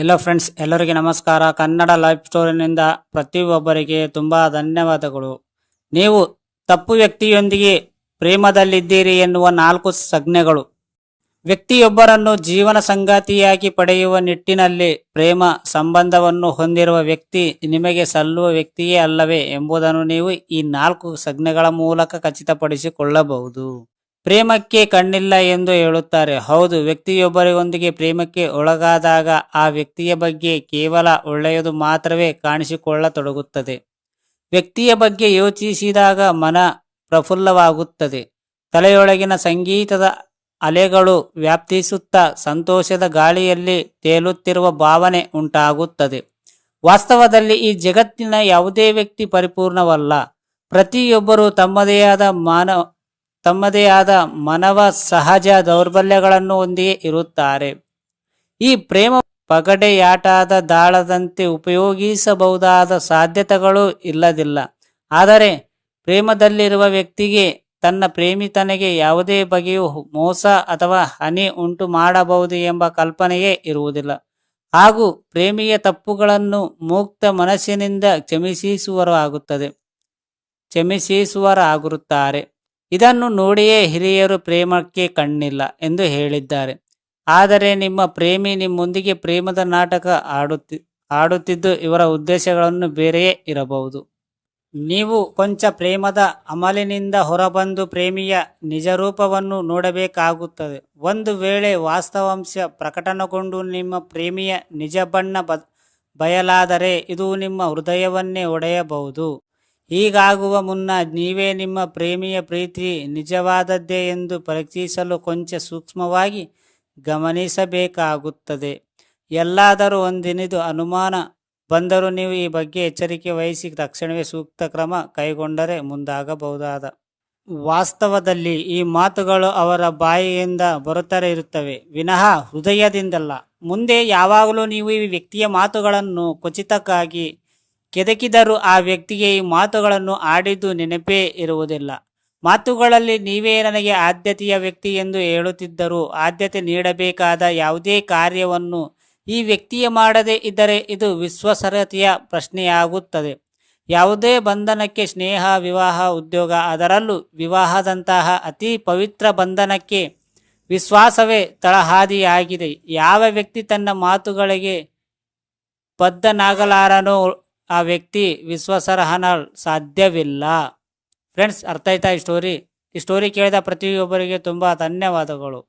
Hello friends, ಎಲ್ಲರಿಗೆ ನಮಸ್ಕಾರ. Kannada life ಸ್ಟೋರಿನಿಂದ ಪ್ರತಿಯೊಬ್ಬರಿಗೆ ತುಂಬ ಧನ್ಯವಾದಗಳು. ನೀವು ತಪ್ಪು ವ್ಯಕ್ತಿಯೊಂದಿಗೆ ಪ್ರೇಮದಲ್ಲಿದ್ದೀರಿ ಎನ್ನುವ 4 ಸಂಜ್ಞೆಗಳು. ವ್ಯಕ್ತಿಯೊಬ್ಬರನ್ನು ಜೀವನ ಸಂಗಾತಿಯಾಗಿ ಪಡೆಯುವ ನಿಟ್ಟಿನಲ್ಲಿ ಪ್ರೇಮ ಸಂಬಂಧವನ್ನು ಹೊಂದಿರುವ ವ್ಯಕ್ತಿ ನಿಮಗೆ ಸಲ್ಲುವ ವ್ಯಕ್ತಿಯೇ ಅಲ್ಲವೇ ಎಂಬುದನ್ನು ನೀವು ಈ 4 ಸಂಜ್ಞೆಗಳ ಮೂಲಕ ಖಚಿತಪಡಿಸಿಕೊಳ್ಳಬಹುದು. ಪ್ರೇಮಕ್ಕೆ ಕಣ್ಣಿಲ್ಲ ಎಂದು ಹೇಳುತ್ತಾರೆ. ಹೌದು, ವ್ಯಕ್ತಿಯೊಬ್ಬರೊಂದಿಗೆ ಪ್ರೇಮಕ್ಕೆ ಒಳಗಾದಾಗ ಆ ವ್ಯಕ್ತಿಯ ಬಗ್ಗೆ ಕೇವಲ ಒಳ್ಳೆಯದು ಮಾತ್ರವೇ ಕಾಣಿಸಿಕೊಳ್ಳತೊಡಗುತ್ತದೆ. ವ್ಯಕ್ತಿಯ ಬಗ್ಗೆ ಯೋಚಿಸಿದಾಗ ಮನ ಪ್ರಫುಲ್ಲವಾಗುತ್ತದೆ. ತಲೆಯೊಳಗಿನ ಸಂಗೀತದ ಅಲೆಗಳು ವ್ಯಾಪ್ತಿಸುತ್ತಾ ಸಂತೋಷದ ಗಾಳಿಯಲ್ಲಿ ತೇಲುತ್ತಿರುವ ಭಾವನೆ ಉಂಟಾಗುತ್ತದೆ. ವಾಸ್ತವದಲ್ಲಿ ಈ ಜಗತ್ತಿನ ಯಾವುದೇ ವ್ಯಕ್ತಿ ಪರಿಪೂರ್ಣವಲ್ಲ. ಪ್ರತಿಯೊಬ್ಬರೂ ತಮ್ಮದೇ ಆದ ಮಾನವ ಸಹಜ ದೌರ್ಬಲ್ಯಗಳನ್ನು ಹೊಂದಿಯೇ ಇರುತ್ತಾರೆ. ಈ ಪ್ರೇಮ ಪಗಡೆಯಾಟದ ದಾಳದಂತೆ ಉಪಯೋಗಿಸಬಹುದಾದ ಸಾಧ್ಯತೆಗಳು ಇಲ್ಲದಿಲ್ಲ. ಆದರೆ ಪ್ರೇಮದಲ್ಲಿರುವ ವ್ಯಕ್ತಿಗೆ ತನ್ನ ಪ್ರೇಮಿತನಿಗೆ ಯಾವುದೇ ಬಗೆಯ ಮೋಸ ಅಥವಾ ಹಾನಿ ಉಂಟು ಮಾಡಬಹುದು ಎಂಬ ಕಲ್ಪನೆಯೇ ಇರುವುದಿಲ್ಲ. ಹಾಗೂ ಪ್ರೇಮಿಯ ತಪ್ಪುಗಳನ್ನು ಮುಕ್ತ ಮನಸ್ಸಿನಿಂದ ಕ್ಷಮಿಸುವರಾಗುತ್ತಾರೆ. ಇದನ್ನು ನೋಡಿಯೇ ಹಿರಿಯರು ಪ್ರೇಮಕ್ಕೆ ಕಣ್ಣಿಲ್ಲ ಎಂದು ಹೇಳಿದ್ದಾರೆ. ಆದರೆ ನಿಮ್ಮ ಪ್ರೇಮಿ ನಿಮ್ಮೊಂದಿಗೆ ಪ್ರೇಮದ ನಾಟಕ ಆಡುತ್ತಿದ್ದು ಇವರ ಉದ್ದೇಶಗಳನ್ನು ಬೇರೆಯೇ ಇರಬಹುದು. ನೀವು ಕೊಂಚ ಪ್ರೇಮದ ಅಮಲಿನಿಂದ ಹೊರಬಂದು ಪ್ರೇಮಿಯ ನಿಜರೂಪವನ್ನು ನೋಡಬೇಕಾಗುತ್ತದೆ. ಒಂದು ವೇಳೆ ವಾಸ್ತವಾಂಶ ಪ್ರಕಟಗೊಂಡು ನಿಮ್ಮ ಪ್ರೇಮಿಯ ನಿಜ ಬಣ್ಣ ಬಯಲಾದರೆ ಇದು ನಿಮ್ಮ ಹೃದಯವನ್ನೇ ಒಡೆಯಬಹುದು. ಹೀಗಾಗುವ ಮುನ್ನ ನೀವೇ ನಿಮ್ಮ ಪ್ರೇಮಿಯ ಪ್ರೀತಿ ನಿಜವಾದದ್ದೇ ಎಂದು ಪರೀಕ್ಷಿಸಲು ಕೊಂಚ ಸೂಕ್ಷ್ಮವಾಗಿ ಗಮನಿಸಬೇಕಾಗುತ್ತದೆ. ಎಲ್ಲಾದರೂ ಒಂದಿನಿದು ಅನುಮಾನ ಬಂದರೂ ನೀವು ಈ ಬಗ್ಗೆ ಎಚ್ಚರಿಕೆ ವಹಿಸಿ ತಕ್ಷಣವೇ ಸೂಕ್ತ ಕ್ರಮ ಕೈಗೊಂಡರೆ ಮುಂದಾಗಬಹುದಾದ. ವಾಸ್ತವದಲ್ಲಿ ಈ ಮಾತುಗಳು ಅವರ ಬಾಯಿಯಿಂದ ಬರುತ್ತಲೇ ಇರುತ್ತವೆ, ವಿನಃ ಹೃದಯದಿಂದಲ್ಲ. ಮುಂದೆ ಯಾವಾಗಲೂ ನೀವು ಈ ವ್ಯಕ್ತಿಯ ಮಾತುಗಳನ್ನು ಖಚಿತಕ್ಕಾಗಿ ಕೆದಕಿದರೂ ಆ ವ್ಯಕ್ತಿಗೆ ಈ ಮಾತುಗಳನ್ನು ಆಡಿದ್ದು ನೆನಪೇ ಇರುವುದಿಲ್ಲ. ಮಾತುಗಳಲ್ಲಿ ನೀವೇ ನನಗೆ ಆದ್ಯತೆಯ ವ್ಯಕ್ತಿ ಎಂದು ಹೇಳುತ್ತಿದ್ದರೂ ಆದ್ಯತೆ ನೀಡಬೇಕಾದ ಯಾವುದೇ ಕಾರ್ಯವನ್ನು ಈ ವ್ಯಕ್ತಿಯ ಮಾಡದೇ ಇದ್ದರೆ ಇದು ವಿಶ್ವಾಸಾರ್ಹತೆಯ ಪ್ರಶ್ನೆಯಾಗುತ್ತದೆ. ಯಾವುದೇ ಬಂಧನಕ್ಕೆ ಸ್ನೇಹ, ವಿವಾಹ, ಉದ್ಯೋಗ, ಅದರಲ್ಲೂ ವಿವಾಹದಂತಹ ಅತಿ ಪವಿತ್ರ ಬಂಧನಕ್ಕೆ ವಿಶ್ವಾಸವೇ ತಳಹಾದಿಯಾಗಿದೆ. ಯಾವ ವ್ಯಕ್ತಿ ತನ್ನ ಮಾತುಗಳಿಗೆ ಬದ್ಧನಾಗಲಾರನೋ ಆ ವ್ಯಕ್ತಿ ವಿಶ್ವಾಸಾರ್ಹನಲ್ಲ, ಸಾಧ್ಯವಿಲ್ಲ. ಫ್ರೆಂಡ್ಸ್, ಅರ್ಥ ಆಯ್ತಾ ಈ ಸ್ಟೋರಿ ಕೇಳಿದ ಪ್ರತಿಯೊಬ್ಬರಿಗೆ ತುಂಬ ಧನ್ಯವಾದಗಳು.